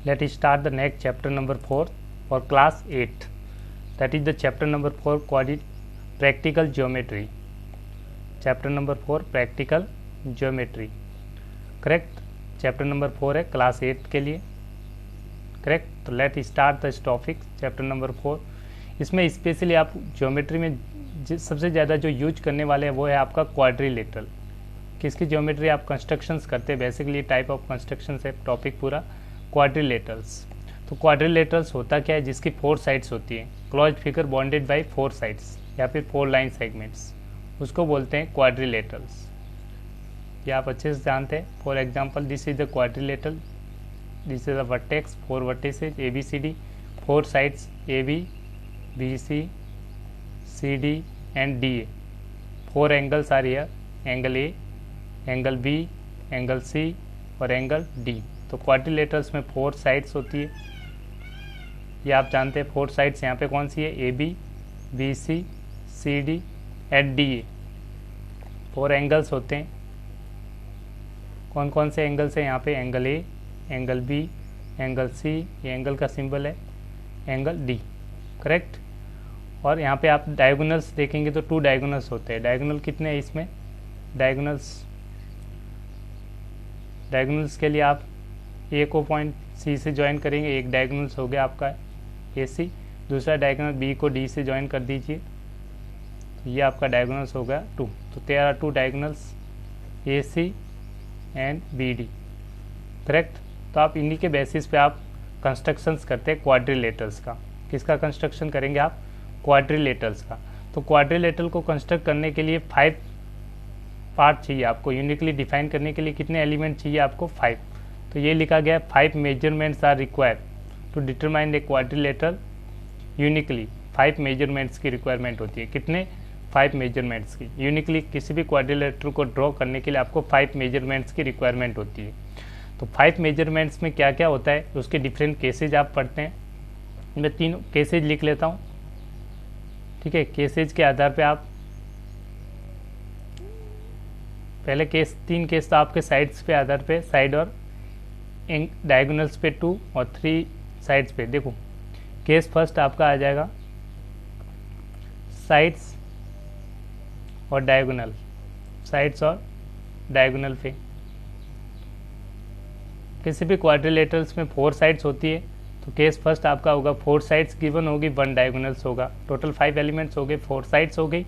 Let us start the next chapter number 4 for class 8. That is the chapter number 4 practical geometry. Chapter number 4 practical geometry. Correct? Chapter number 4 है class 8 के लिए. Correct? तो let us start the topic chapter number 4. इसमें specially आप geometry में सबसे ज़्यादा जो यूज करने वाले हैं वो है आपका क्वाड्रिलेटरल. किसकी ज्योमेट्री आप कंस्ट्रक्शंस करते हैं, बेसिकली टाइप ऑफ कंस्ट्रक्शंस है टॉपिक पूरा क्वाड्रिलेटरल्स. तो क्वाड्रिलेटरल्स होता क्या है, जिसकी 4 साइड्स होती हैं, close figure bounded by 4 sides या फिर 4 लाइन सेगमेंट्स, उसको बोलते हैं क्वाड्रिलेटरल्स. ये आप अच्छे से जानते हैं. For example this is the quadrilateral, this is the vertex, 4 vertices A B C D, 4 sides A B B C D and DA. 4 angles are here, angle A, angle B, angle C और angle D. तो quadrilaterals में 4 sides होती है, ये आप जानते हैं. 4 sides यहाँ पे कौन सी है, AB, BC, CD and DA. 4 angles होते हैं. कौन कौन से एंगल्स हैं यहाँ पे, angle A, angle B, angle C, ये एंगल का सिंबल है, एंगल D. करेक्ट. और यहाँ पे आप डायगोनल्स देखेंगे तो 2 डायगोनल्स होते हैं. डायगोनल कितने हैं इसमें, डायगोनल्स के लिए आप ए को पॉइंट सी से ज्वाइन करेंगे, एक डायगोनल्स हो गया आपका ए सी. दूसरा डायगोनल बी को डी से ज्वाइन कर दीजिए, तो ये आपका डायगोनल्स हो गया 2. तो there are 2 diagonals A C and B D. Correct. तो आप इन्हीं के बेसिस पे आप कंस्ट्रक्शंस करते हैं क्वाड्रिलेटरल्स का. किसका कंस्ट्रक्शन करेंगे आप, क्वाड्रिलेटरल्स का. तो क्वाड्रिलेटरल को कंस्ट्रक्ट करने के लिए 5 पार्ट चाहिए आपको. यूनिकली डिफाइन करने के लिए कितने एलिमेंट चाहिए आपको, 5. तो ये लिखा गया है 5 measurements are required to determine a quadrilateral uniquely. 5 measurements की रिक्वायरमेंट होती है. कितने, 5 मेजरमेंट्स की. यूनिकली किसी भी क्वाड्रिलेटरल को ड्रॉ करने के लिए आपको 5 मेजरमेंट्स की रिक्वायरमेंट होती है. तो 5 मेजरमेंट्स में क्या क्या होता है, उसके डिफरेंट केसेज आप पढ़ते हैं. मैं 3 केसेज लिख लेता हूँ. ठीक है, केसेज के आधार पे आप पहले 3 केस तो आपके साइड्स पे आधार पे, साइड और डायगोनल्स पे 2 और 3 साइड्स पे. देखो केस फर्स्ट आपका आ जाएगा साइड्स और डायगोनल, साइड्स और डायगोनल पे. किसी भी क्वाड्रिलेटरल्स में 4 साइड्स होती है. तो केस फर्स्ट आपका होगा 4 साइड्स गिवन होगी, 1 डायगोनल्स होगा. टोटल 5 एलिमेंट्स हो गए, 4 साइड्स हो गई,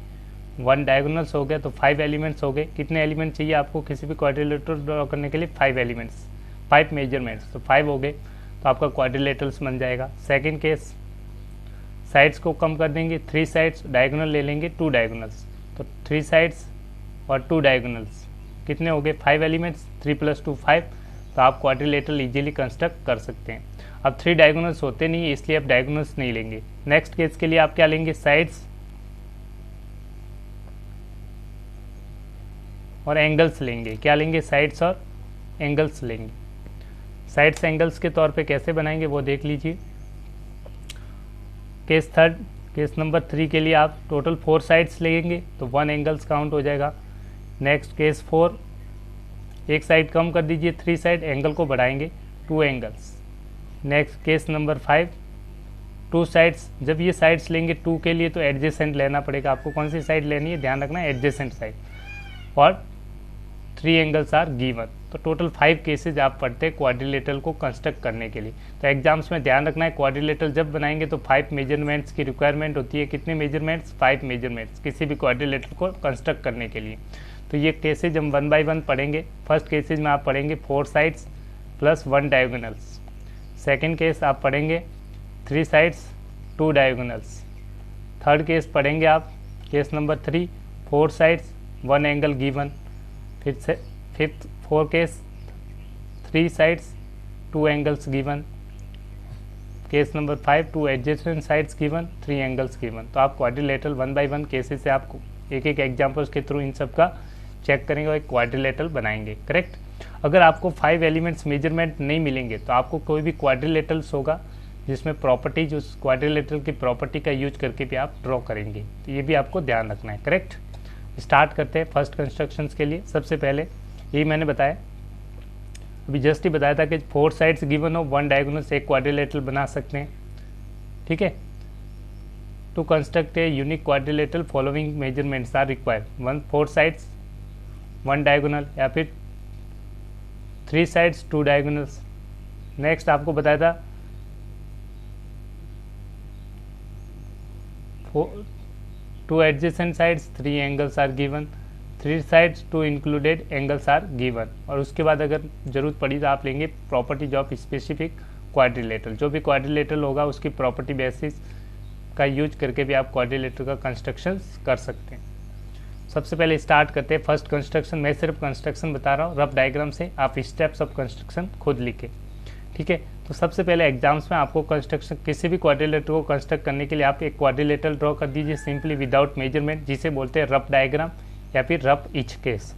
1 डायगोनल्स हो गया, तो 5 एलिमेंट्स हो गए. कितने एलिमेंट चाहिए आपको किसी भी क्वाड्रिलेटरल ड्रॉ करने के लिए, 5 एलिमेंट्स, 5 मेजरमेंट्स. तो 5 हो गए, तो आपका क्वाड्रिलेटरल्स बन जाएगा. सेकेंड केस, साइड्स को कम कर देंगे, 3 साइड्स, डायगोनल ले लेंगे 2 डायगोनल्स. तो 3 साइड्स और 2 डायगोनल्स कितने हो गए, 5 एलिमेंट्स, 3 + 2 5. तो आप क्वाड्रिलेटरल इजीली कंस्ट्रक्ट कर सकते हैं. अब 3 डायगोनल्स होते नहीं है, इसलिए आप डायगोनल्स नहीं लेंगे. नेक्स्ट केस के लिए आप क्या लेंगे, साइड्स और एंगल्स लेंगे. क्या लेंगे, साइड्स और एंगल्स लेंगे. साइड्स एंगल्स के तौर पे कैसे बनाएंगे वो देख लीजिए. केस थर्ड, केस नंबर 3 के लिए आप टोटल 4 साइड्स लेंगे, तो 1 एंगल्स काउंट हो जाएगा. नेक्स्ट केस 4, एक साइड कम कर दीजिए, 3 साइड, एंगल को बढ़ाएंगे, 2 angles. Next case number 5, 2 sides. जब ये साइड्स लेंगे 2 के लिए तो एडजेसेंट लेना पड़ेगा आपको. कौन सी साइड लेनी है, ध्यान रखना है, एडजेसेंट साइड. और 3 एंगल्स आर गिवन. तो टोटल 5 केसेज आप पढ़ते हैं क्वाड्रिलेटरल को कंस्ट्रक्ट करने के लिए. तो एग्जाम्स में ध्यान रखना है, क्वाड्रिलेटरल जब बनाएंगे तो 5 मेजरमेंट्स की रिक्वायरमेंट होती है. कितने मेजरमेंट्स, 5 मेजरमेंट्स किसी भी क्वाड्रिलेटरल को कंस्ट्रक्ट करने के लिए. तो ये केसेज हम 1 बाय 1 पढ़ेंगे. फर्स्ट केसेज में आप पढ़ेंगे 4 sides plus 1 diagonals. Second case आप पढ़ेंगे 3 साइड्स 2 डायगोनल्स. थर्ड केस पढ़ेंगे आप, case number 3, 4 sides 1 angle given. फिर से fifth 4 case, 3 sides 2 angles given. Case number 5, 2 adjacent sides given, 3 angles given. तो आप क्वाड्रिलेटरल 1 बाय 1 केसेस से आपको एक एग्जाम्पल्स के थ्रू इन सब का चेक करेंगे और एक क्वाड्रिलेटरल बनाएंगे. करेक्ट. अगर आपको 5 एलिमेंट्स मेजरमेंट नहीं मिलेंगे तो आपको कोई भी क्वाड्रिलेटरल्स होगा जिसमें प्रॉपर्टीज, उस क्वाड्रिलेटरल की प्रॉपर्टी का यूज करके भी आप ड्रॉ करेंगे. तो ये भी आपको ध्यान रखना है. करेक्ट. स्टार्ट करते हैं फर्स्ट कंस्ट्रक्शंस के लिए. सबसे पहले यही मैंने बताया अभी जस्ट ही बताया था कि 4 साइड्स गिवन हो, 1 डायगोनल से एक क्वाड्रिलेटरल बना सकते हैं, ठीक है। To construct a unique quadrilateral following measurements are required, 4 sides 1 diagonal, या फिर 3 साइड्स 2 डायगोनल्स। नेक्स्ट आपको बताया था 2 adjacent sides 3 angles are given, 3 sides 2 included angles are given. और उसके बाद अगर जरूरत पड़ी तो आप लेंगे प्रॉपर्टीज ऑफ स्पेसिफिक क्वाड्रिलेटरल, जो भी क्वाड्रिलेटरल होगा उसकी प्रॉपर्टी बेसिस का यूज करके भी आप क्वाड्रिलेटरल का कंस्ट्रक्शन कर सकते हैं। सबसे पहले स्टार्ट करते हैं फर्स्ट कंस्ट्रक्शन। मैं सिर्फ कंस्ट्रक्शन बता रहा हूँ रफ डायग्राम से, आप स्टेप्स ऑफ कंस्ट्रक्शन खुद लिखे, ठीक है। तो सबसे पहले एग्जाम्स में आपको कंस्ट्रक्शन किसी भी क्वाड्रिलेटरल को कंस्ट्रक्ट करने के लिए आप एक क्वाड्रिलेटरल ड्रॉ कर दीजिए सिंपली विदाउट मेजरमेंट, जिसे बोलते हैं रफ डायग्राम या फिर रफ इच केस।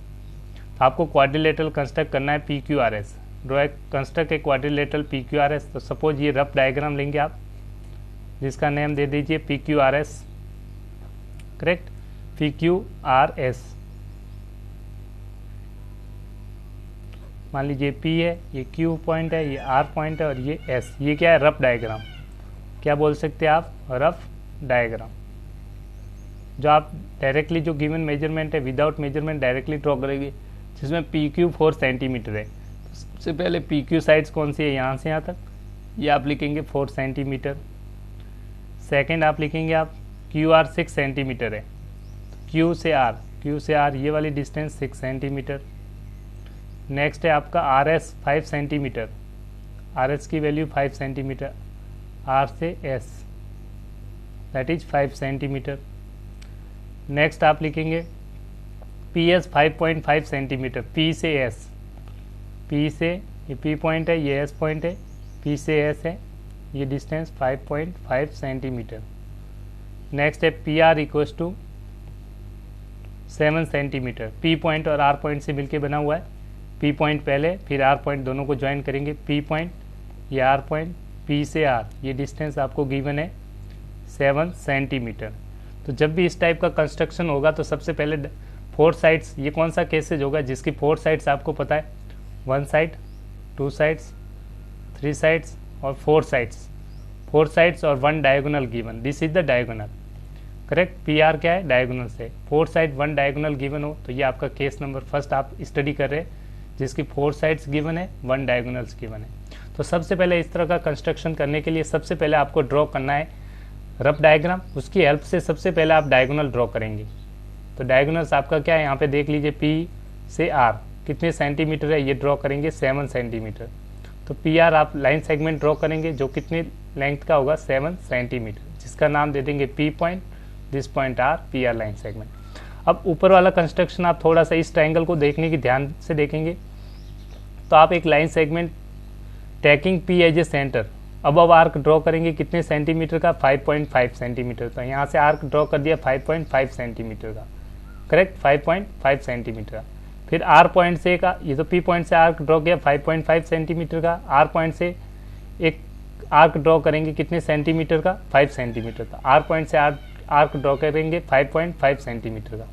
तो आपको क्वाड्रिलेटरल कंस्ट्रक्ट करना है PQRS, draw construct a quadrilateral PQRS। तो सपोज ये रफ डायग्राम लेंगे आप, जिसका नेम दे दीजिए PQRS, करेक्ट, PQRS। मान लीजिए P है, ये Q पॉइंट है, ये R पॉइंट है और ये S। ये क्या है? Rough diagram. क्या बोल सकते हैं आप? Rough diagram. जो आप डायरेक्टली जो गिवन मेजरमेंट है विदाउट मेजरमेंट डायरेक्टली ड्रॉ करेंगे, जिसमें PQ 4 सेंटीमीटर है। सबसे पहले PQ साइड्स कौन सी है? यहाँ से यहाँ तक, ये आप लिखेंगे 4 सेंटीमीटर। सेकेंड आप लिखेंगे आप QR 6 सेंटीमीटर है, Q से R ये वाली डिस्टेंस 6 सेंटीमीटर। नेक्स्ट है आपका RS 5 सेंटीमीटर, RS की वैल्यू 5 सेंटीमीटर, R से S that is 5 centimetre. Next आप लिखेंगे PS 5.5 सेंटीमीटर, P से S, P से ये P पॉइंट है, ये S पॉइंट है, P से S है, ये डिस्टेंस 5.5 सेंटीमीटर। नेक्स्ट है PR equals to 7 centimetre. P point और R पॉइंट से मिलके बना हुआ है। P पॉइंट पहले फिर R पॉइंट, दोनों को ज्वाइन करेंगे, P पॉइंट ये R पॉइंट, P से R ये डिस्टेंस आपको गिवन है 7 सेंटीमीटर। तो जब भी इस टाइप का कंस्ट्रक्शन होगा तो सबसे पहले 4 साइड्स, ये कौन सा केसेज होगा जिसकी 4 साइड्स आपको पता है? 1 साइड, 2 साइड्स, 3 साइड्स और 4 साइड्स। 4 साइड्स और 1 diagonal given, this is the diagonal, correct. PR क्या है? डायगोनल से। 4 साइड 1 डायगोनल गिवन हो तो ये आपका केस नंबर फर्स्ट आप स्टडी कर रहे हैं, जिसकी 4 साइड्स गिवन है, 1 डायगोनल्स गिवन है। तो सबसे पहले इस तरह का कंस्ट्रक्शन करने के लिए सबसे पहले आपको ड्रॉ करना है रफ डायग्राम। उसकी हेल्प से सबसे पहले आप डायगोनल ड्रॉ करेंगे। तो डायगोनल्स आपका क्या है? यहाँ पे देख लीजिए, P से R कितने सेंटीमीटर है? ये ड्रॉ करेंगे 7 सेंटीमीटर। तो PR आप लाइन सेगमेंट ड्रॉ करेंगे जो कितनी लेंथ का होगा? 7 सेंटीमीटर, जिसका नाम दे देंगे P point, this point R, PR line segment. अब ऊपर वाला कंस्ट्रक्शन आप थोड़ा सा इस ट्रायंगल को देखने की ध्यान से देखेंगे तो आप एक line segment taking P as a centre above arc draw करेंगे, कितने सेंटीमीटर का? 5.5 सेंटीमीटर का। यहाँ से आर्क ड्रॉ कर दिया 5.5 सेंटीमीटर का, करेक्ट, 5.5 सेंटीमीटर का। फिर R पॉइंट से का, ये तो P पॉइंट से आर्क ड्रॉ किया 5.5 सेंटीमीटर का, R पॉइंट से एक आर्क ड्रॉ करेंगे कितने सेंटीमीटर का? 5 सेंटीमीटर का। R पॉइंट से आर्क ड्रॉ करेंगे 5.5 सेंटीमीटर का।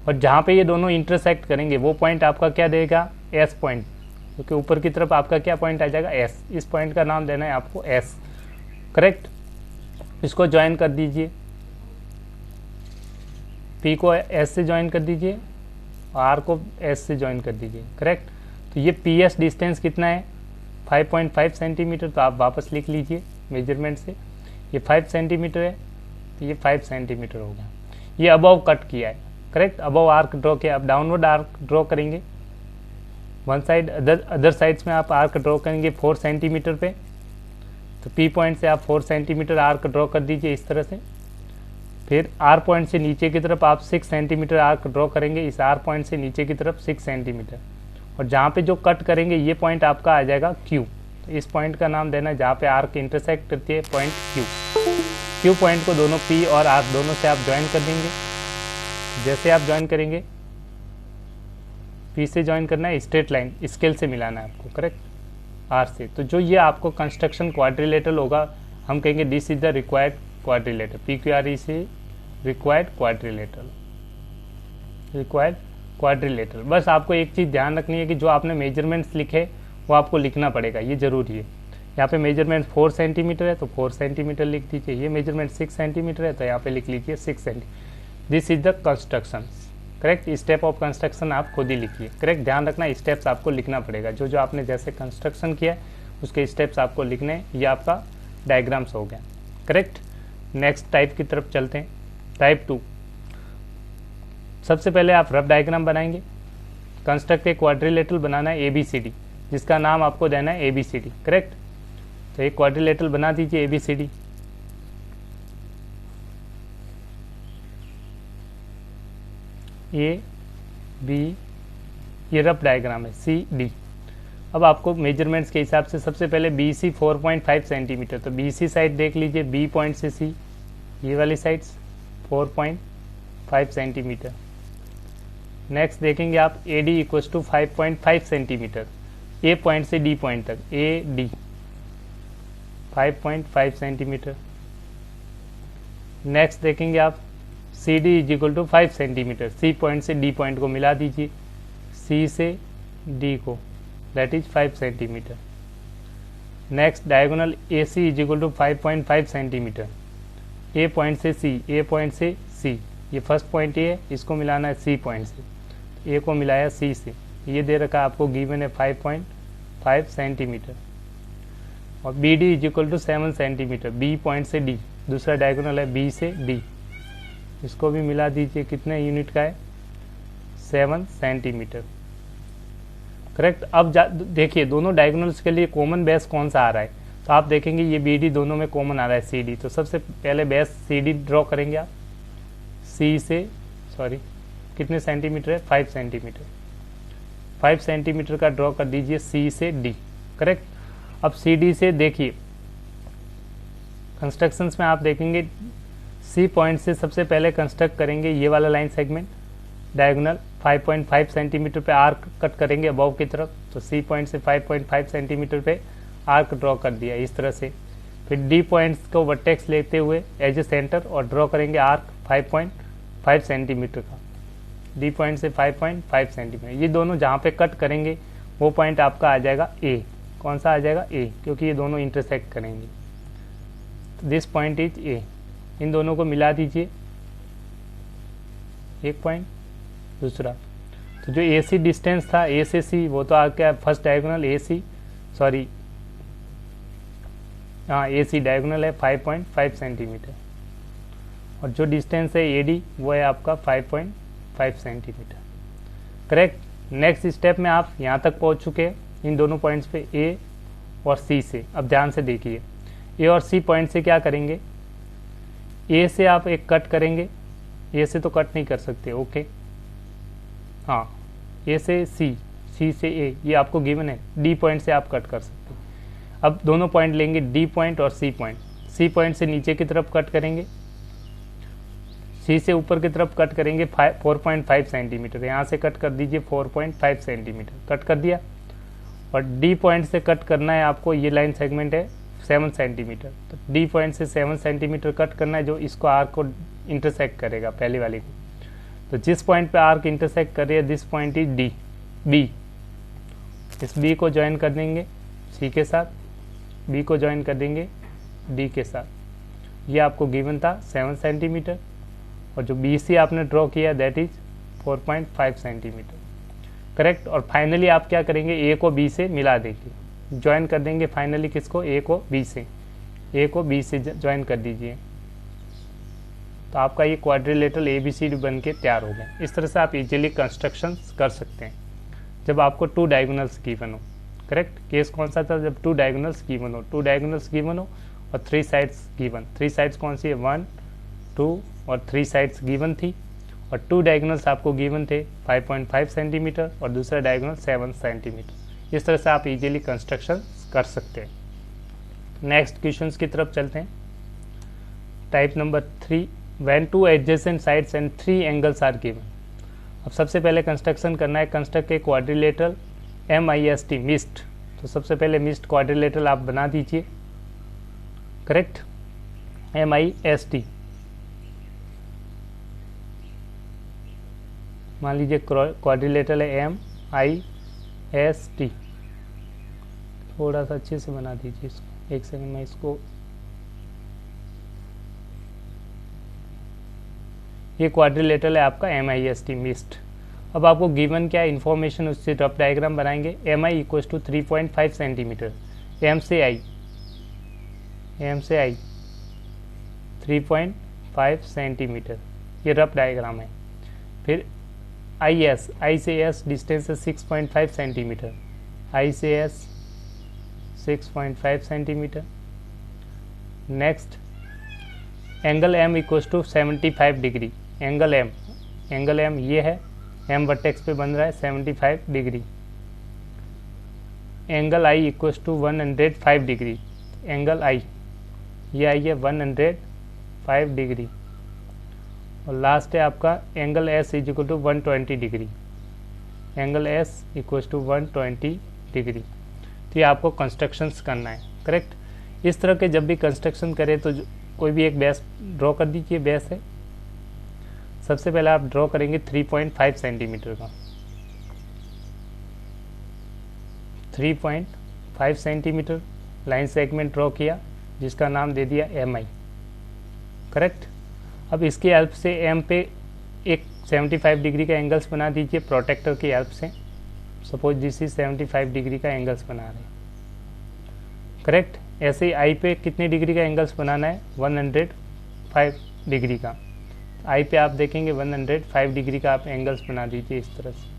और जहाँ पे ये दोनों इंटरसेक्ट करेंगे वो पॉइंट आपका क्या देगा? S पॉइंट, क्योंकि ऊपर की तरफ आपका क्या पॉइंट आ जाएगा? S। इस पॉइंट का नाम देना है आपको S, करेक्ट। इसको ज्वाइन कर दीजिए, P को S से ज्वाइन कर दीजिए और R को S से ज्वाइन कर दीजिए, करेक्ट। तो ये PS डिस्टेंस कितना है? 5.5 सेंटीमीटर। तो आप वापस लिख लीजिए मेजरमेंट से, ये 5 सेंटीमीटर है तो ये 5 सेंटीमीटर हो गया। ये अबव कट किया है, करेक्ट, अबव आर्क ड्रॉ किया। आप डाउनवर्ड आर्क ड्रॉ करेंगे, वन साइड, अदर साइड्स में आप आर्क ड्रॉ करेंगे 4 सेंटीमीटर पे। तो P पॉइंट से आप 4 सेंटीमीटर आर्क ड्रॉ कर दीजिए इस तरह से। फिर R पॉइंट से नीचे की तरफ आप 6 सेंटीमीटर आर्क ड्रॉ करेंगे, इस R पॉइंट से नीचे की तरफ 6 सेंटीमीटर। और जहाँ पे जो कट करेंगे ये पॉइंट आपका आ जाएगा Q। तो इस पॉइंट का नाम देना है जहाँ पे आर्क इंटरसेक्ट करती है, पॉइंट Q पॉइंट को दोनों P और R दोनों से आप ज्वाइन कर देंगे। जैसे आप ज्वाइन करेंगे, P से ज्वाइन करना है, स्ट्रेट लाइन स्केल से मिलाना है आपको, करेक्ट, R से। तो जो ये आपको कंस्ट्रक्शन क्वाड्रिलेटरल होगा, हम कहेंगे this is the required quadrilateral. PQRE से रिक्वायर्ड क्वाड्रिलेटर। बस आपको एक चीज़ ध्यान रखनी है कि जो आपने मेजरमेंट्स लिखे वो आपको लिखना पड़ेगा, ये ज़रूरी है। यहाँ पे मेजरमेंट 4 सेंटीमीटर है तो 4 सेंटीमीटर लिख दीजिए, ये मेजरमेंट 6 सेंटीमीटर है तो यहाँ पे लिख लीजिए 6 centimetre. This is the construction, correct. Step of construction आप खुद ही लिखिए, करेक्ट। ध्यान रखना स्टेप्स आपको लिखना पड़ेगा, जो जो आपने जैसे कंस्ट्रक्शन किया है उसके स्टेप्स आपको लिखने, ये आपका डायग्राम्स हो गया, करेक्ट। नेक्स्ट टाइप की तरफ चलते हैं, टाइप 2। सबसे पहले आप रफ डायग्राम बनाएंगे। कंस्ट्रक्ट ए क्वाड्रिलेटरल बनाना है ABCD, जिसका नाम आपको देना है ABCD, करेक्ट। तो एक क्वाड्रिलेटरल बना दीजिए ABCD। AB, ये रफ डायग्राम है CD। अब आपको मेजरमेंट्स के हिसाब से सबसे पहले BC 4.5 सेंटीमीटर, तो BC साइड देख लीजिए, B पॉइंट से C, ये वाली साइड्स 4.5 सेंटीमीटर। नेक्स्ट देखेंगे आप AD equals to 5.5 centimetre, A point से D पॉइंट तक, AD 5.5 सेंटीमीटर। नेक्स्ट देखेंगे आप CD is equal to 5 centimetre, C point से D पॉइंट को मिला दीजिए, C से D को, that is 5 centimetre. Next diagonal AC is equal to 5.5 centimetre, A point से C, A पॉइंट से C, ये फर्स्ट पॉइंट ये है, इसको मिलाना है C पॉइंट से, A को मिलाया C से, ये दे रखा आपको गिवन है 5.5 सेंटीमीटर। और BD is equal to 7 centimetre, B point से D, दूसरा डायगोनल है B से D, इसको भी मिला दीजिए, कितने यूनिट का है, 7 सेंटीमीटर, करेक्ट। अब देखिए दोनों डायगोनल्स के लिए कॉमन बेस कौन सा आ रहा है, तो आप देखेंगे ये BD दोनों में कॉमन आ रहा है CD, तो सबसे पहले बेस CD ड्रॉ करेंगे आप, C से, सॉरी कितने सेंटीमीटर है, 5 सेंटीमीटर, 5 सेंटीमीटर का ड्रॉ कर दीजिए C से D, करेक्ट। अब CD से देखिए कंस्ट्रक्शंस में आप देखेंगे C पॉइंट से सबसे पहले कंस्ट्रक्ट करेंगे ये वाला लाइन सेगमेंट, डायगोनल 5.5 सेंटीमीटर पे आर्क कट करेंगे अबव की तरफ, तो C पॉइंट से 5.5 सेंटीमीटर पे आर्क ड्रॉ कर दिया इस तरह से। फिर D पॉइंट्स को वर्टेक्स लेते हुए एज ए सेंटर और ड्रॉ करेंगे आर्क 5.5 सेंटीमीटर का, D पॉइंट से 5.5 सेंटीमीटर, ये दोनों जहाँ पे कट करेंगे वो पॉइंट आपका आ जाएगा A। कौन सा आ जाएगा, A, क्योंकि ये दोनों इंटरसेक्ट करेंगे, दिस पॉइंट इज A। इन दोनों को मिला दीजिए, एक पॉइंट, दूसरा, तो जो AC डिस्टेंस था A से C वो तो आ गया फर्स्ट डायगोनल AC, सॉरी हाँ AC डायगोनल है 5.5 सेंटीमीटर, और जो डिस्टेंस है AD वो है आपका 5.5 सेंटीमीटर, करेक्ट। नेक्स्ट स्टेप में आप यहाँ तक पहुँच चुके हैं इन दोनों पॉइंट्स पे A और C से। अब ध्यान से देखिए A और C पॉइंट से क्या करेंगे, A से आप एक कट करेंगे, A से तो कट नहीं कर सकते, ओके, हाँ A से C, C से A, ये आपको गिवन है, D पॉइंट से आप कट कर सकते हैं। अब दोनों पॉइंट लेंगे D पॉइंट और C पॉइंट, C पॉइंट से नीचे की तरफ कट करेंगे, C से ऊपर की तरफ कट करेंगे 4.5 सेंटीमीटर, यहाँ से कट कर दीजिए 4.5 सेंटीमीटर, कट कर दिया। और D पॉइंट से कट करना है आपको, ये लाइन सेगमेंट है 7 सेंटीमीटर, तो D पॉइंट से 7 सेंटीमीटर कट करना है, जो इसको आर्क को इंटरसेक्ट करेगा पहली वाली को। तो जिस पॉइंट पे आर्क इंटरसेक्ट कर रही है this point is D, B, इस B को ज्वाइन कर देंगे C के साथ, B को ज्वाइन कर देंगे D के साथ, ये आपको गिवन था 7 सेंटीमीटर, और जो BC आपने ड्रॉ किया दैट इज 4.5 सेंटीमीटर, करेक्ट। और फाइनली आप क्या करेंगे, A को B से मिला देंगे, ज्वाइन कर देंगे फाइनली किसको, A को B से, A को B से ज्वाइन कर दीजिए, तो आपका ये क्वाड्रिलेटरल ABCD बन के तैयार हो गया। इस तरह से आप इजीली कंस्ट्रक्शंस कर सकते हैं जब आपको 2 डायगोनल्स गिवन हो, करेक्ट। केस कौन सा था, जब 2 डायगोनल्स गिवन हो, 2 डायगोनल्स गिवन हो और 3 साइड्स गिवन, 3 साइड्स कौन सी है, 1, 2 और 3 साइड्स गिवन थी, और 2 डायगोनल्स आपको गिवन थे 5.5 सेंटीमीटर और दूसरा डायगोनल 7 सेंटीमीटर। इस तरह से आप इजीली कंस्ट्रक्शन कर सकते हैं। नेक्स्ट क्वेश्चंस की तरफ चलते हैं। Type number 3, when 2 adjacent sides and 3 angles are given. अब सबसे पहले कंस्ट्रक्शन करना है, construct a quadrilateral MIST, MIST. तो सबसे पहले मिस्ट क्वाड्रिलेटरल आप बना दीजिए, करेक्ट, MIST। मान लीजिए क्वाड्रिलेटरल है MIST, थोड़ा सा अच्छे से बना दीजिए इसको, एक सेकंड में इसको। ये क्वाड्रिलेटरल है आपका MIST मिस्ट। अब आपको गिवन क्या इन्फॉर्मेशन, उससे रफ डायग्राम बनाएंगे। MI equal to 3.5 centimetre, M से आई 3.5 सेंटीमीटर, ये रफ डायग्राम है। फिर आई से एस डिस्टेंस है 6.5 सेंटीमीटर, आई से S 6.5 centimetre. Next angle M equal to 75 degree, angle M ये है, M वर्टेक्स पे बन रहा है 75 degree. Angle I equal to 105 degree, angle I ये आई है 105 डिग्री। और लास्ट है आपका angle S equal to 120 degree, angle S equal to 120 degree. तो ये आपको कंस्ट्रक्शंस करना है, करेक्ट। इस तरह के जब भी कंस्ट्रक्शन करें तो कोई भी एक बेस ड्रॉ कर दीजिए। बेस है, सबसे पहले आप ड्रॉ करेंगे 3.5 सेंटीमीटर का, 3.5 सेंटीमीटर लाइन सेगमेंट ड्रॉ किया, जिसका नाम दे दिया MI, करेक्ट। अब इसकी हेल्प से M पे एक 75 डिग्री का एंगल्स बना दीजिए प्रोटेक्टर की हेल्प से। सपोज दिस इज 75 डिग्री का एंगल्स बना रहे हैं, करेक्ट। ऐसे ही I पे कितने डिग्री का एंगल्स बनाना है, 105 डिग्री का। I पे आप देखेंगे 105 डिग्री का आप एंगल्स बना दीजिए इस तरह से।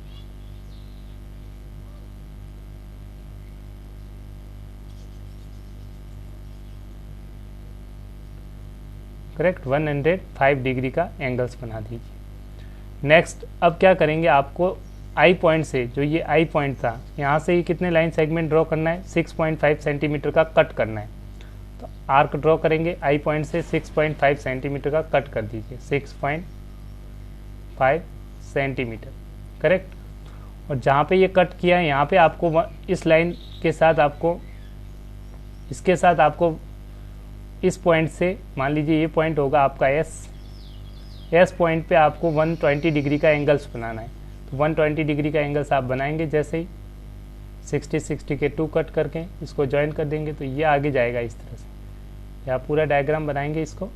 करेक्ट, 105 डिग्री का एंगल्स बना दीजिए। नेक्स्ट अब क्या करेंगे, आपको आई पॉइंट से, जो ये आई पॉइंट था, यहाँ से ही कितने लाइन सेगमेंट ड्रॉ करना है, 6.5 सेंटीमीटर का कट करना है। तो आर्क ड्रॉ करेंगे, आई पॉइंट से 6.5 सेंटीमीटर का कट कर दीजिए, 6.5 सेंटीमीटर, करेक्ट। और जहाँ पे ये कट किया है, यहाँ पे आपको इस लाइन के साथ आपको, इसके साथ आपको इस पॉइंट से, मान लीजिए ये पॉइंट होगा आपका एस पॉइंट पे आपको 120 डिग्री का एंगल्स बनाना है। तो 120 डिग्री का एंगल्स आप बनाएंगे, जैसे ही 60 के 2 कट करके इसको ज्वाइन कर देंगे तो ये आगे जाएगा इस तरह से। या पूरा डायग्राम बनाएंगे, इसको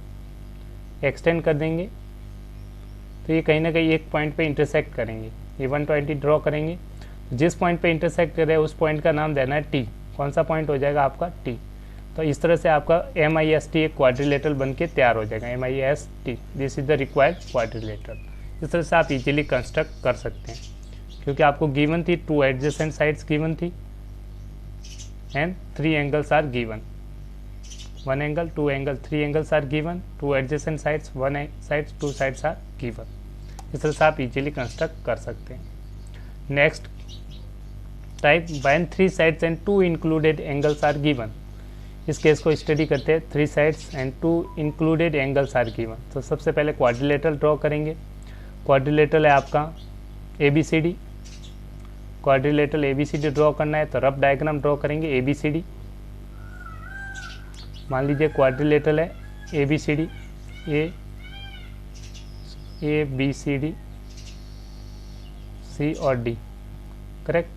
एक्सटेंड कर देंगे तो ये कहीं ना कहीं एक पॉइंट पे इंटरसेक्ट करेंगे। ये 120 ड्रॉ करेंगे, जिस पॉइंट पे इंटरसेक्ट कर रहे हैं उस पॉइंट का नाम देना है T। कौन सा पॉइंट हो जाएगा आपका, T। तो इस तरह से आपका MIST एक क्वाड्रिलेटरल बन के तैयार हो जाएगा, MIST, this is the required quadrilateral. इस तरह से आप इजीली कंस्ट्रक्ट कर सकते हैं, क्योंकि आपको गिवन थी 2 एडजेसेंट साइड्स गिवन थी and 3 angles are given, 1 angle 2 angle 3 angles are given, 2 adjacent sides 1 sides 2 sides are given. इस तरह से आप इजीली कंस्ट्रक्ट कर सकते हैं। Next type, when 3 sides and 2 included angles are given. इस केस को स्टडी करते हैं, 3 sides and 2 included angles are given. तो सबसे पहले क्वाड्रिलेटरल ड्रॉ करेंगे। क्वाड्रिलेटरल है आपका ABCD, क्वाड्रिलेटरल ABCD ड्रॉ करना है तो रफ डायग्राम ड्रॉ करेंगे ABCD। मान लीजिए क्वाड्रिलेटरल है ABCD, ABCD C और D, करेक्ट।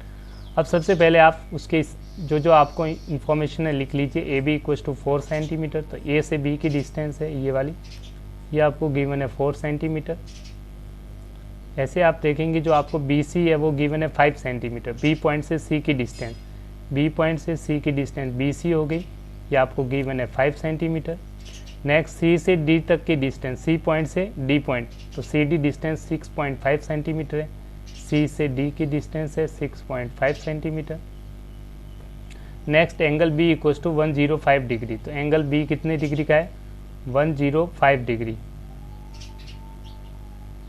अब सबसे पहले आप उसके जो आपको इंफॉर्मेशन है लिख लीजिए। AB इक्वल टू 4 सेंटीमीटर, तो A से B की डिस्टेंस है ये वाली, ये आपको गिवन है 4 सेंटीमीटर। ऐसे आप देखेंगे जो आपको BC है वो गिवन है 5 सेंटीमीटर। B पॉइंट से C की डिस्टेंस, B पॉइंट से C की डिस्टेंस BC हो गई, ये आपको गिवन है 5 सेंटीमीटर। नेक्स्ट C से D तक की डिस्टेंस, C पॉइंट से D पॉइंट, तो CD डिस्टेंस 6.5 सेंटीमीटर है, C से D की डिस्टेंस है 6.5 centimetre. Next angle B equal to 105 degree, तो एंगल B कितने डिग्री का है, 105 डिग्री।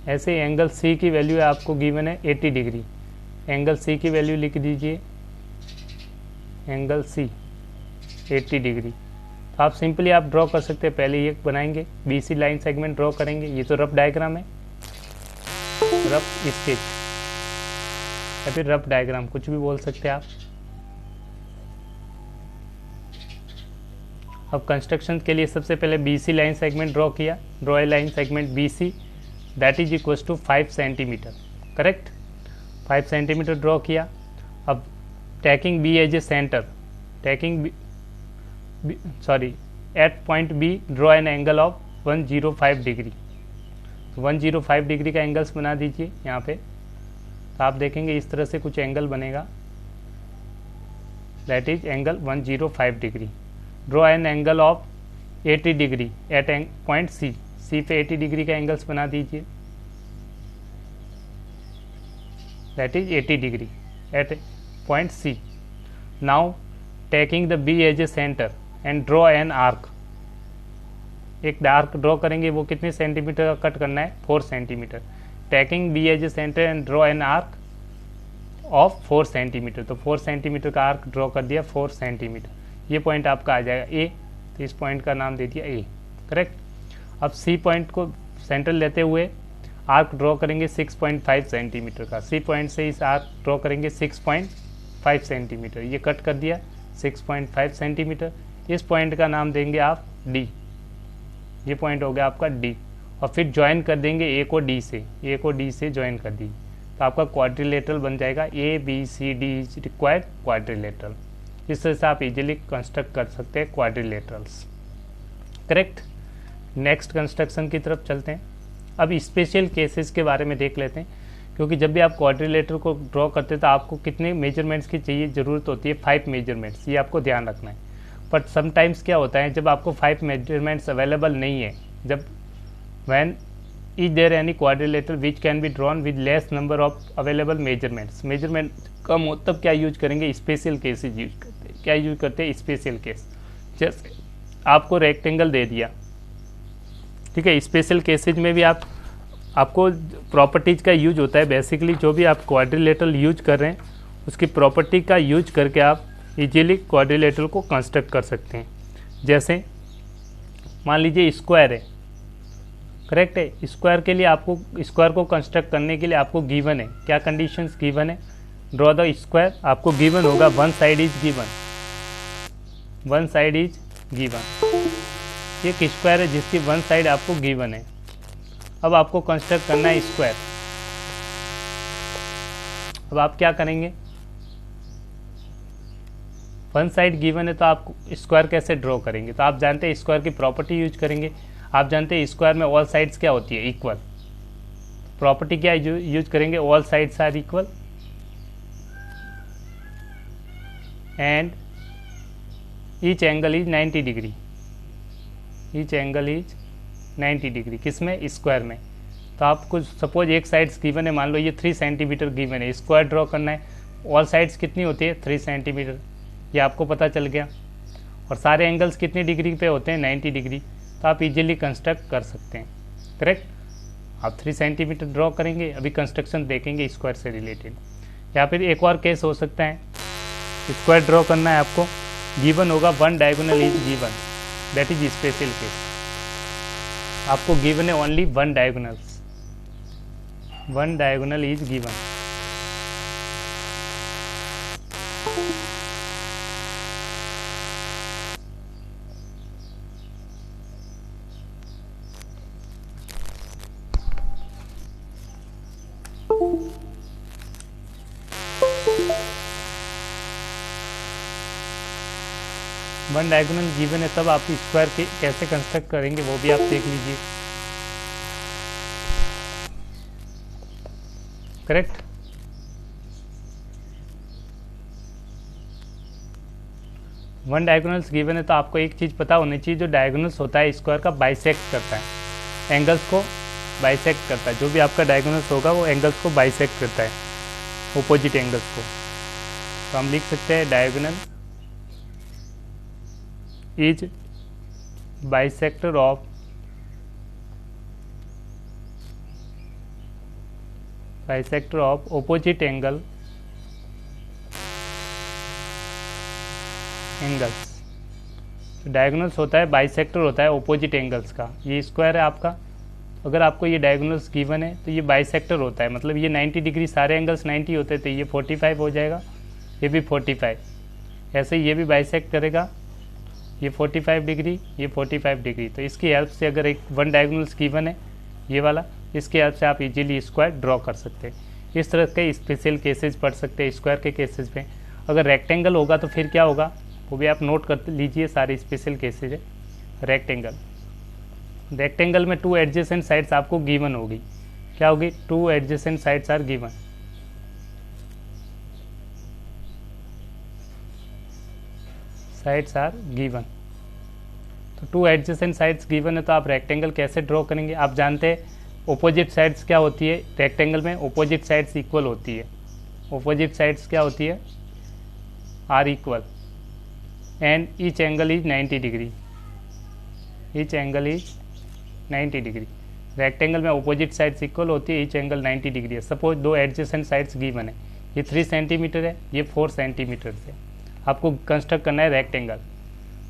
ऐसे एंगल C की वैल्यू है आपको गिवन है 80 डिग्री, एंगल C की वैल्यू लिख दीजिए, एंगल C 80 डिग्री। तो आप सिंपली आप ड्रॉ कर सकते हैं। पहले ये बनाएंगे, BC लाइन सेगमेंट ड्रॉ करेंगे। ये तो रफ डायग्राम है, रफ स्केच या फिर रफ डायग्राम, कुछ भी बोल सकते हैं आप। अब कंस्ट्रक्शन के लिए सबसे पहले BC लाइन सेगमेंट ड्रॉ किया। Draw a line segment BC that is equal to 5 centimetre, correct. 5 centimetre draw किया। अब taking B as a centre, taking at point B draw an angle of 105 डिग्री। 105 degree का angles बना दीजिए यहाँ पे। तो आप देखेंगे इस तरह से कुछ एंगल बनेगा, that is angle 105 degree. Draw an angle of 80 degree at point C. C पे 80 डिग्री का एंगल्स बना दीजिए, that is 80 degree at point C. Now taking the B as a centre and draw an arc. एक arc draw करेंगे, वो कितने centimetre का cut करना है, 4 centimetre. Taking B as a centre and draw an arc of 4 centimetre. तो 4 centimetre का arc draw कर दिया, 4 सेंटीमीटर। ये पॉइंट आपका आ जाएगा ए, तो इस पॉइंट का नाम दे दिया ए, करेक्ट। अब सी पॉइंट को सेंटर लेते हुए आर्क ड्रॉ करेंगे 6.5 सेंटीमीटर का। सी पॉइंट से इस आर्क ड्रॉ करेंगे 6.5 सेंटीमीटर। ये कट कर दिया 6.5 सेंटीमीटर। इस पॉइंट का नाम देंगे आप डी। ये पॉइंट हो गया आपका डी। और फिर ज्वाइन कर देंगे ए को डी से, ए को डी से ज्वाइन कर दी, तो आपका क्वाड्रिलेटरल बन जाएगा। A B C D is required quadrilateral. इस तरह से आप इजीली कंस्ट्रक्ट कर सकते हैं क्वाड्रिलेटरल्स, करेक्ट। नेक्स्ट कंस्ट्रक्शन की तरफ चलते हैं। अब स्पेशल केसेस के बारे में देख लेते हैं, क्योंकि जब भी आप क्वाड्रिलेटरल को ड्रॉ करते हैं तो आपको कितने मेजरमेंट्स की चाहिए ज़रूरत होती है, 5 मेजरमेंट्स। ये आपको ध्यान रखना है। बट समटाइम्स क्या होता है, जब आपको 5 मेजरमेंट्स अवेलेबल नहीं है, जब when is there any quadrilateral which can be drawn with less number of available measurements. Measurement कम हो तब क्या यूज करेंगे, स्पेशल केसेज यूज करते हैं। क्या यूज करते हैं, स्पेशल केस। जैसे आपको रेक्टेंगल दे दिया, ठीक है। स्पेशल केसेज में भी आपको प्रॉपर्टीज का यूज होता है। बेसिकली जो भी आप क्वाड्रिलेटरल यूज कर रहे हैं उसकी प्रॉपर्टी का यूज करके आप इजीली क्वाड्रिलेटरल को कंस्ट्रक्ट कर सकते हैं। जैसे मान लीजिए स्क्वायर है, करेक्ट है। स्क्वायर के लिए आपको, स्क्वायर को कंस्ट्रक्ट करने के लिए आपको गिवन है, क्या कंडीशंस गिवन है, ड्रॉ द स्क्वायर। आपको गिवन होगा one side is given, one side is given. एक स्क्वायर है जिसकी वन साइड आपको गिवन है। अब आपको कंस्ट्रक्ट करना है स्क्वायर। अब आप क्या करेंगे, वन साइड गिवन है तो आप स्क्वायर कैसे ड्रॉ करेंगे। तो आप जानते हैं स्क्वायर की प्रॉपर्टी यूज करेंगे। आप जानते हैं स्क्वायर में ऑल साइड्स क्या होती है, इक्वल। प्रॉपर्टी क्या यूज करेंगे, all sides are equal and each angle is 90 degree. Each angle is 90 degree, किसमें, स्क्वायर में। तो आपको सपोज एक साइड्स गिवन है, मान लो ये 3 सेंटीमीटर गिवन है, स्क्वायर ड्रॉ करना है। ऑल साइड्स कितनी होती है, 3 सेंटीमीटर, ये आपको पता चल गया। और सारे एंगल्स कितनी डिग्री पे होते हैं, 90 डिग्री। तो आप इजीली कंस्ट्रक्ट कर सकते हैं, करेक्ट। आप 3 सेंटीमीटर ड्रॉ करेंगे। अभी कंस्ट्रक्शन देखेंगे स्क्वायर से रिलेटेड। या फिर एक और केस हो सकता है, स्क्वायर ड्रॉ करना है आपको, गिवन होगा one diagonal is given, that is special case. आपको गिवन है only one diagonals, one diagonal is given. One diagonal given है, तब आप स्क्वायर के कैसे कंस्ट्रक्ट करेंगे वो भी आप देख लीजिए, करेक्ट। वन डायगोनल्स गिवन है तो आपको एक चीज़ पता होनी चाहिए, जो डायगोनल्स होता है स्क्वायर का बाइसेक्ट करता है, एंगल्स को बाइसेक्ट करता है। जो भी आपका डायगोनल्स होगा वो एंगल्स को बाइसेक्ट करता है, ओपोजिट एंगल्स को। तो हम लिख सकते हैं diagonal is bisector of opposite angles. तो डायगोनल्स होता है, बाइसेक्टर होता है ओपोजिट एंगल्स का। ये स्क्वायर है आपका, अगर आपको ये डायगोनल्स गिवन है तो ये बाइसेक्टर होता है, मतलब ये 90 डिग्री, सारे एंगल्स 90 होते हैं तो ये 45 हो जाएगा, ये भी 45। ऐसे ये भी बाइसेक्ट करेगा, ये 45 डिग्री, ये 45 डिग्री। तो इसकी हेल्प से, अगर एक वन डायगोनल्स गिवन है ये वाला, इसके हेल्प से आप इजीली स्क्वायर ड्रॉ कर सकते हैं। इस तरह के स्पेशल केसेस पढ़ सकते हैं स्क्वायर के केसेस में। अगर रेक्टेंगल होगा तो फिर क्या होगा, वो भी आप नोट कर लीजिए, सारे स्पेशल केसेज है। रेक्टेंगल, रेक्टेंगल में 2 एडजेसेंट साइड्स आपको गिवन होगी। क्या होगी? 2 adjacent sides are given. Sides are given, तो 2 एडजेसेंट साइड्स गिवन है, तो आप रेक्टेंगल कैसे ड्रॉ करेंगे? आप जानते हैं ओपोजिट साइड्स क्या होती है रेक्टेंगल में? ओपोजिट साइड्स इक्वल होती है। ओपोजिट साइड्स क्या होती है? Are equal and each angle is 90 degree. Each angle is 90 degree. Rectangle में अपोजिट साइड्स इक्वल होती है, ईच एंगल 90 डिग्री है। सपोज 2 एडजेसेंट साइड्स गिवन है, ये 3 सेंटीमीटर है, ये 4 सेंटीमीटर से आपको कंस्ट्रक्ट करना है रेक्टेंगल,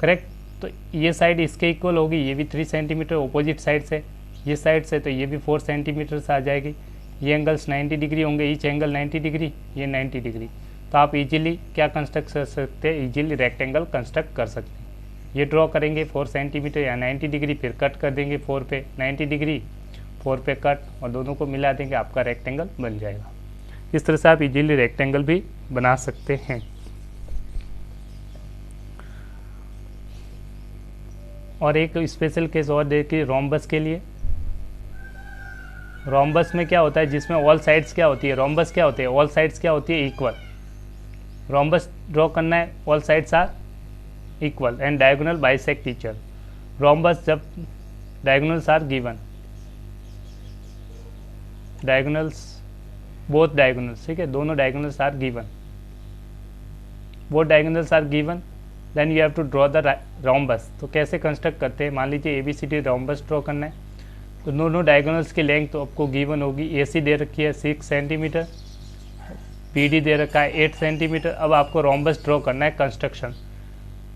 करेक्ट। तो ये साइड इसके इक्वल होगी, ये भी 3 सेंटीमीटर अपोजिट साइड से, ये साइड से, तो ये भी 4 सेंटीमीटर से आ जाएगी। ये एंगल्स 90 डिग्री होंगे, ईच एंगल 90 डिग्री, ये 90 डिग्री। तो आप इजीली क्या कंस्ट्रक्ट कर सकते हैं? इजीली रेक्टेंगल कंस्ट्रक्ट कर सकते हैं। ये ड्रॉ करेंगे 4 सेंटीमीटर या 90 डिग्री, फिर कट कर देंगे 4 पे 90 डिग्री, 4 पे कट, और दोनों को मिला देंगे, आपका रेक्टेंगल बन जाएगा। इस तरह से आप इजीली रेक्टेंगल भी बना सकते हैं। और एक स्पेशल केस और देखिए रोम्बस के लिए। रोम्बस में क्या होता है? जिसमें ऑल साइड्स क्या होती है? रोम्बस क्या होते हैं? ऑल साइड्स क्या होती है? इक्वल। रोम्बस ड्रॉ करना है, all sides are equal and diagonal bisect each other. Rhombus जब diagonals are given, diagonals, both diagonals, ठीक है, दोनों diagonals are given, both diagonals are given, then you have to draw the rhombus. तो कैसे construct करते हैं? मान लीजिए ABCD रोम्बस ड्रॉ करना है, तो दोनों डायगोनल्स की लेंथ तो आपको गिवन होगी। AC दे रखी है 6 सेंटीमीटर, BD दे रखा है 8 सेंटीमीटर। अब आपको रोम्बस ड्रॉ करना है कंस्ट्रक्शन,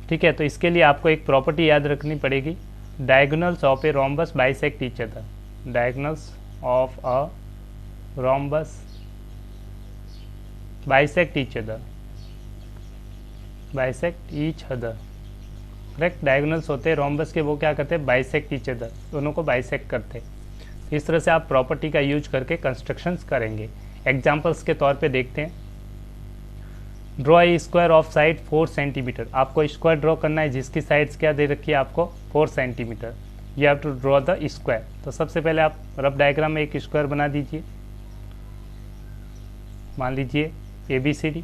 ठीक है। तो इसके लिए आपको एक प्रॉपर्टी याद रखनी पड़ेगी, diagonals of a rhombus bisect each other. Diagonals of a rhombus bisect each other, bisect each other, correct. Diagonals होते हैं रोम्बस के, वो क्या करते हैं? बाइसेक्ट ईच अदर, दोनों को बाइसेक्ट करते हैं। इस तरह से आप प्रॉपर्टी का यूज करके कंस्ट्रक्शंस करेंगे। एग्जाम्पल्स के तौर पे देखते हैं। Draw a square of side 4 centimetre. आपको स्क्वायर ड्रॉ करना है जिसकी साइड्स क्या दे रखी है आपको? 4 centimetre. You have to draw the square. तो सबसे पहले आप रफ डायग्राम में एक स्क्वायर बना दीजिए। मान लीजिए ABCD,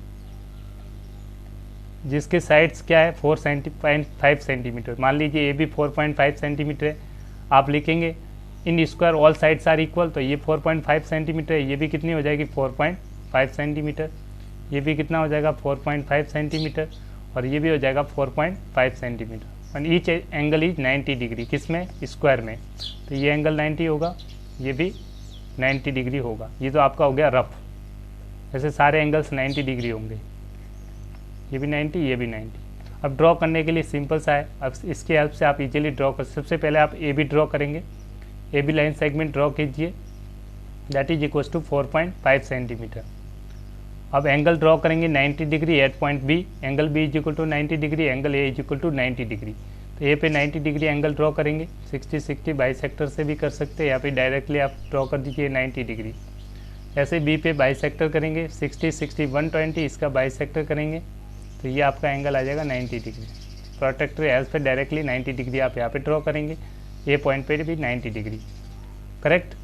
जिसके साइड्स क्या है? 4.5 सेंटीमीटर। मान लीजिए AB 4.5 सेंटीमीटर है। आप लिखेंगे in square all sides are equal, तो ये 4.5 सेंटीमीटर है, ये भी कितनी हो जाएगी? 4.5 सेंटीमीटर। ये भी कितना हो जाएगा? 4.5 सेंटीमीटर, और ये भी हो जाएगा 4.5 सेंटीमीटर। और ईच एंगल इज 90 डिग्री, किसमें? स्क्वायर में। तो ये एंगल 90 होगा, ये भी 90 डिग्री होगा। ये तो आपका हो गया रफ, ऐसे सारे एंगल्स 90 डिग्री होंगे, ये भी 90, ये भी 90। अब ड्रॉ करने के लिए सिंपल सा है, अब इसकी हेल्प से आप इजीली ड्रॉ कर। सबसे पहले आप AB ड्रॉ करेंगे, AB लाइन सेगमेंट ड्रॉ कीजिए, that is equal to 4.5 centimetre. अब एंगल ड्रॉ करेंगे 90 degree at point B, angle B is equal to 90 degree, angle A is equal to 90 degree. तो A पे 90 डिग्री एंगल ड्रॉ करेंगे, 60-60 bisector से भी कर सकते हैं, या फिर डायरेक्टली आप ड्रॉ कर दीजिए 90 डिग्री। ऐसे B पे बाइसेक्टर करेंगे 60-60 120, इसका बाइसेक्टर करेंगे, तो ये आपका एंगल आ जाएगा 90 डिग्री। प्रोटेक्टर एल्स पे डायरेक्टली 90 डिग्री आप यहाँ पे ड्रॉ करेंगे, ये पॉइंट पे भी 90 डिग्री, करेक्ट।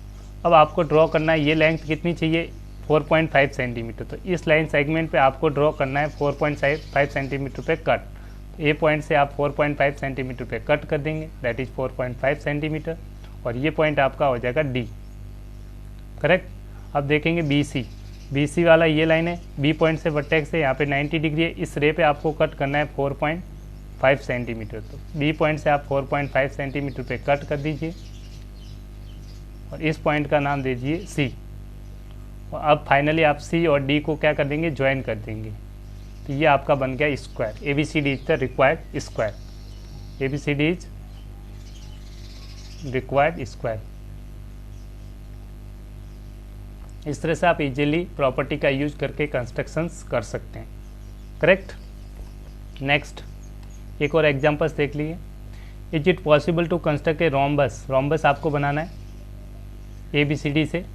अब आपको ड्रॉ करना है, ये लेंथ कितनी चाहिए? 4.5 सेंटीमीटर। तो इस लाइन सेगमेंट पे आपको ड्रॉ करना है 4.5 सेंटीमीटर पे कट। तो ए पॉइंट से आप 4.5 सेंटीमीटर पे कट कर देंगे, दैट इज 4.5 सेंटीमीटर, और ये पॉइंट आपका हो जाएगा D, करेक्ट। अब देखेंगे BC वाला ये लाइन है, B पॉइंट से वर्टेक्स है, यहाँ पे 90 डिग्री है, इस रे पे आपको कट करना है 4.5 सेंटीमीटर। तो B पॉइंट से आप 4.5 सेंटीमीटर पे कट कर दीजिए, और इस पॉइंट का नाम दे दीजिए C। और अब फाइनली आप C और D को क्या कर देंगे? ज्वाइन कर देंगे। तो ये आपका बन गया square. ABCD is the required square, ABCD is required square. इस तरह से आप इजीली प्रॉपर्टी का यूज करके कंस्ट्रक्शंस कर सकते हैं, करेक्ट। नेक्स्ट एक और एग्जांपल्स देख लीजिए। Is it possible to construct a rhombus? Rhombus आपको बनाना है ABCD से,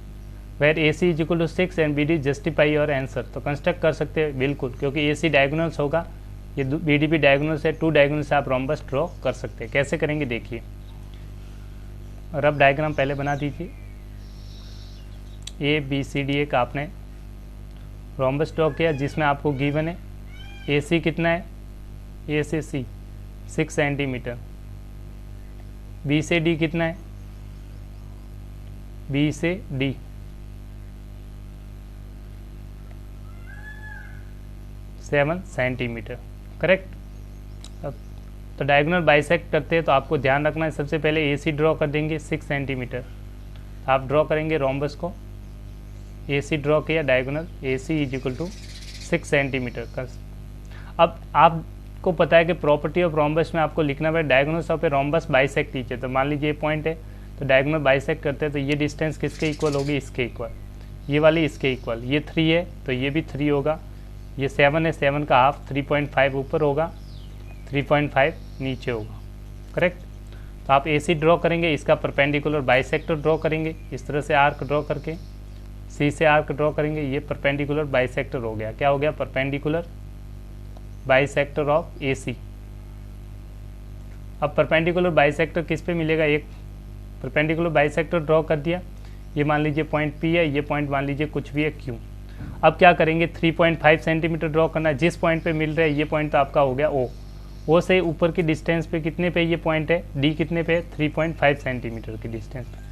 where AC is equal to 6 and BD justify your answer. तो कंस्ट्रक्ट कर सकते हैं बिल्कुल, क्योंकि AC डायगोनल्स होगा, ये BDP डायगोनल से 2 डायगोनल से आप रोम्बस ड्रॉ कर सकते हैं। कैसे करेंगे देखिए, रफ डायग्राम पहले बना दीजिए। ABCD का आपने रोम्बस ड्रॉ किया जिसमें आपको गिवन है AC कितना है, A से C 6 सेंटीमीटर, B से D कितना है, B से D 7 सेंटीमीटर, करेक्ट। अब तो डायगोनल बाइसेक्ट करते हैं तो आपको ध्यान रखना है, सबसे पहले AC ड्रॉ कर देंगे 6 सेंटीमीटर, आप ड्रॉ करेंगे रोम्बस को, AC ड्रॉ किया diagonal, AC is equal to 6 centimetre का। अब आपको पता है कि प्रॉपर्टी ऑफ रोम्बस में आपको लिखना पड़ेगा diagonals of a rhombus bisect each है। तो मान लीजिए ये पॉइंट है, तो डायगोनल बाइसेक्ट करते हैं तो ये डिस्टेंस किसके इक्वल होगी, इसके इक्वल, ये वाली इसके इक्वल, ये 3 है तो ये भी 3 होगा, ये 7 है, 7 का हाफ 3.5 ऊपर होगा, 3.5 नीचे होगा, करेक्ट। तो आप AC ड्रॉ करेंगे, इसका परपेंडिकुलर बाइसेक्टर ड्रॉ करेंगे, इस तरह से आर्क ड्रॉ करके C से आर्क ड्रॉ करेंगे, ये परपेंडिकुलर बाइसेक्टर हो गया। क्या हो गया, परपेंडिकुलर बाइसेक्टर ऑफ AC। अब परपेंडिकुलर बाइसेक्टर किस पे मिलेगा, एक परपेंडिकुलर बाइसेक्टर ड्रॉ कर दिया, ये मान लीजिए पॉइंट P है, ये पॉइंट मान लीजिए कुछ भी है Q। अब क्या करेंगे, 3.5 सेंटीमीटर ड्रॉ करना है, जिस पॉइंट पे मिल रहा है ये पॉइंट तो आपका हो गया O से ऊपर की डिस्टेंस पे कितने पे ये पॉइंट है, D कितने पे, 3.5 सेंटीमीटर की डिस्टेंस पे।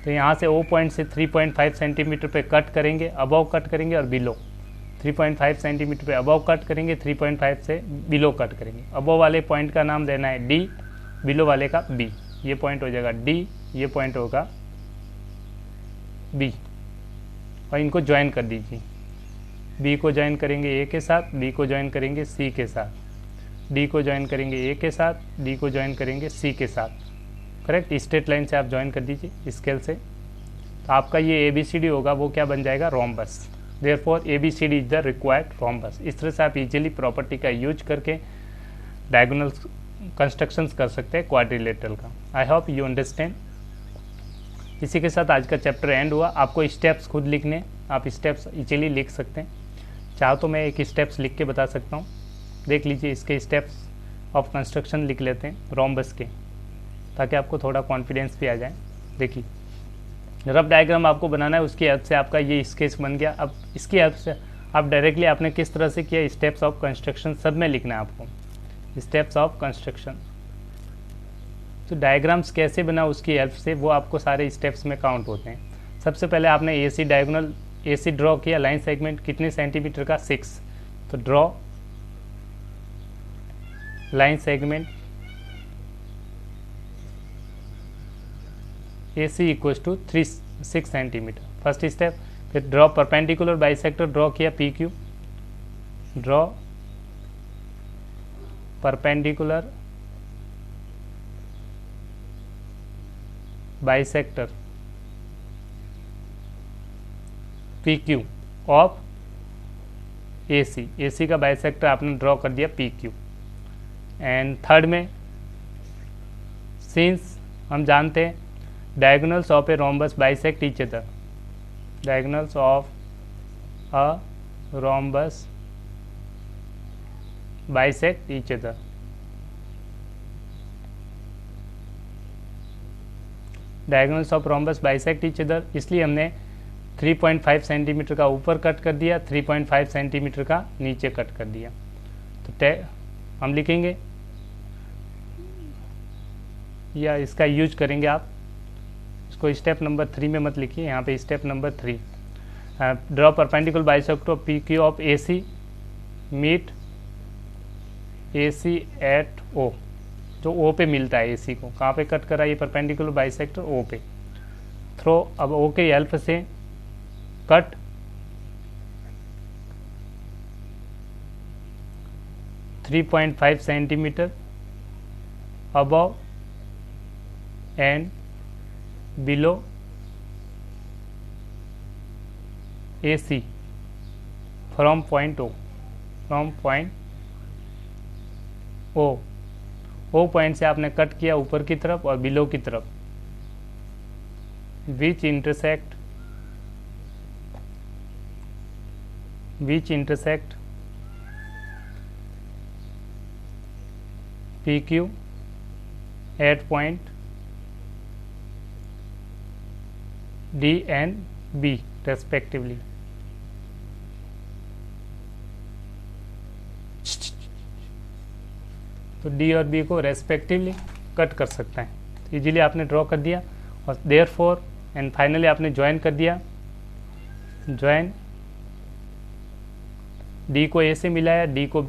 तो यहाँ से O पॉइंट से 3.5 सेंटीमीटर पे कट करेंगे, अबव कट करेंगे और बिलो, 3.5 सेंटीमीटर पे अबव कट करेंगे, 3.5 से बिलो कट करेंगे। अबव वाले पॉइंट का नाम देना है D, बिलो वाले का B, ये पॉइंट हो जाएगा D, ये पॉइंट होगा B, और इनको ज्वाइन कर दीजिए। B को ज्वाइन करेंगे A के साथ, B को ज्वाइन करेंगे C के साथ, D को ज्वाइन करेंगे A के साथ, D को ज्वाइन करेंगे C के साथ, करेक्ट। स्ट्रेट लाइन से आप ज्वाइन कर दीजिए स्केल से, तो आपका ये ABCD होगा, वो क्या बन जाएगा, rhombus. Therefore ABCD is the required rhombus. इस तरह से आप इजीली प्रॉपर्टी का यूज करके डायगोनल कंस्ट्रक्शंस कर सकते हैं क्वाड्रिलेटरल का। आई होप यू अंडरस्टैंड। इसी के साथ आज का चैप्टर एंड हुआ। आपको स्टेप्स खुद लिखने, आप स्टेप्स इजीली लिख सकते हैं। चाहो तो मैं एक स्टेप्स लिख के बता सकता हूँ, देख लीजिए। इसके स्टेप्स ऑफ कंस्ट्रक्शन लिख लेते हैं रोम्बस के, ताकि आपको थोड़ा कॉन्फिडेंस भी आ जाए। देखिए, रफ डायग्राम आपको बनाना है, उसकी हेल्प से आपका ये स्केच बन गया। अब इसकी हेल्प से आप डायरेक्टली आपने किस तरह से किया, स्टेप्स ऑफ कंस्ट्रक्शन सब में लिखना है आपको, स्टेप्स ऑफ कंस्ट्रक्शन। तो डायग्राम्स कैसे बना उसकी हेल्प से वो आपको सारे स्टेप्स में काउंट होते हैं। सबसे पहले आपने AC डायगोनल AC ड्रॉ किया, लाइन सेगमेंट कितने सेंटीमीटर का, 6। तो draw line segment AC equals to 6 centimetre, first step. फिर ड्रॉ परपेंडिकुलर बाइसेक्टर ड्रॉ किया PQ, draw perpendicular bisector PQ of AC का बाइसेक्टर आपने ड्रॉ कर दिया PQ। एंड थर्ड में, सिंस हम जानते हैं diagonals of a rhombus bisect each other, diagonals of a rhombus bisect each other. Diagonals of rhombus bisect each other, इसलिए हमने 3.5 सेंटीमीटर का ऊपर कट कर दिया, 3.5 सेंटीमीटर का नीचे कट कर दिया। तो हम लिखेंगे या इसका यूज करेंगे आप, इसको स्टेप नंबर 3 में मत लिखिए, यहाँ पे step number 3, draw perpendicular bisector of PQ of AC meet AC at O, जो O पे मिलता है AC को, कहाँ पे कट करा ये परपेंडिकुलर बाइसेक्टर, O पे। थ्रो, अब O के हेल्प से cut 3.5 centimetre above and below AC from point O, from point O point से आपने कट किया ऊपर की तरफ और बिलो की तरफ, विच intersect PQ at point D and B respectively. तो D और B को रेस्पेक्टिवली कट कर सकता है. इजीली आपने ड्रॉ कर दिया और देयरफॉर एंड फाइनली आपने ज्वाइन कर दिया. ज्वाइन D को A से मिलाया, D को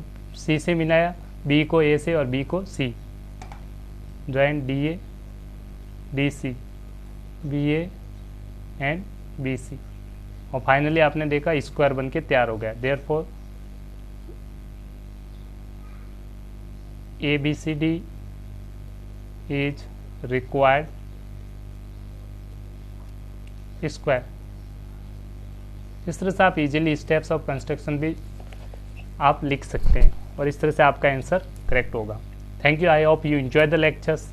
C से मिलाया, B को A से और B को C. Join DA DC BA and BC और फाइनली आपने देखा स्क्वायर बन के तैयार हो गया. Therefore ABCD is required square. इस तरह से आप इजीली स्टेप्स ऑफ कंस्ट्रक्शन भी आप लिख सकते हैं और इस तरह से आपका आंसर करेक्ट होगा. Thank you. I hope you enjoy the lectures.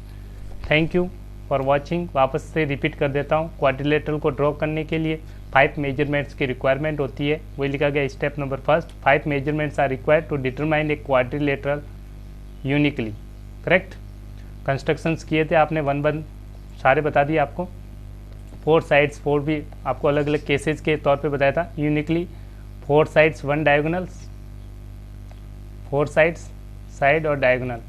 Thank you for watching. वापस से रिपीट कर देता हूँ. क्वाड्रिलेटरल को ड्रॉ करने के लिए 5 मेजरमेंट्स की रिक्वायरमेंट होती है. वही लिखा गया step number first. 5 measurements are required to determine a quadrilateral uniquely. Correct. Constructions किए थे आपने, वन वन सारे बता दिए आपको. 4 साइड्स 4 भी आपको अलग अलग केसेस के तौर पे बताया था. Uniquely 4 sides 1 diagonals, 4 sides side और डायगोनल,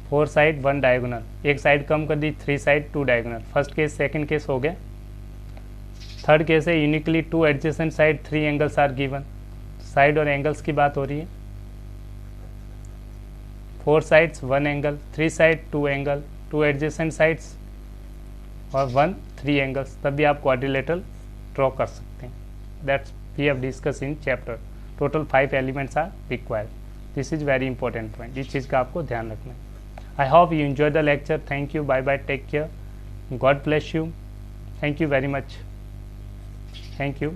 4 साइड 1 डायगोनल. एक साइड कम कर दी, 3 side 2 diagonal. First case second case हो गया. थर्ड केस है uniquely 2 adjacent side 3 angles are given. Side और एंगल्स की बात हो रही है. 4 sides 1 angle, 3 side 2 angle, 2 adjacent sides और 1 3 एंगल्स. तब भी आप क्वाड्रिलेटरल ड्रॉ कर सकते हैं. That's we have discuss in chapter. Total 5 elements are required. This is very important point. इस चीज़ का आपको ध्यान रखना है. I hope you enjoy the lecture. Thank you. Bye bye. Take care. God bless you. Thank you very much. Thank you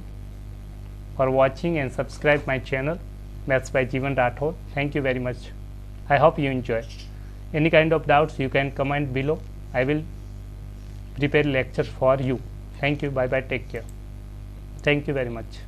for watching and subscribe my channel Maths by Jeevan Rathod. Thank you very much. I hope you enjoy. Any kind of doubts you can comment below. I will prepare lecture for you. Thank you. Bye bye. Take care. Thank you very much.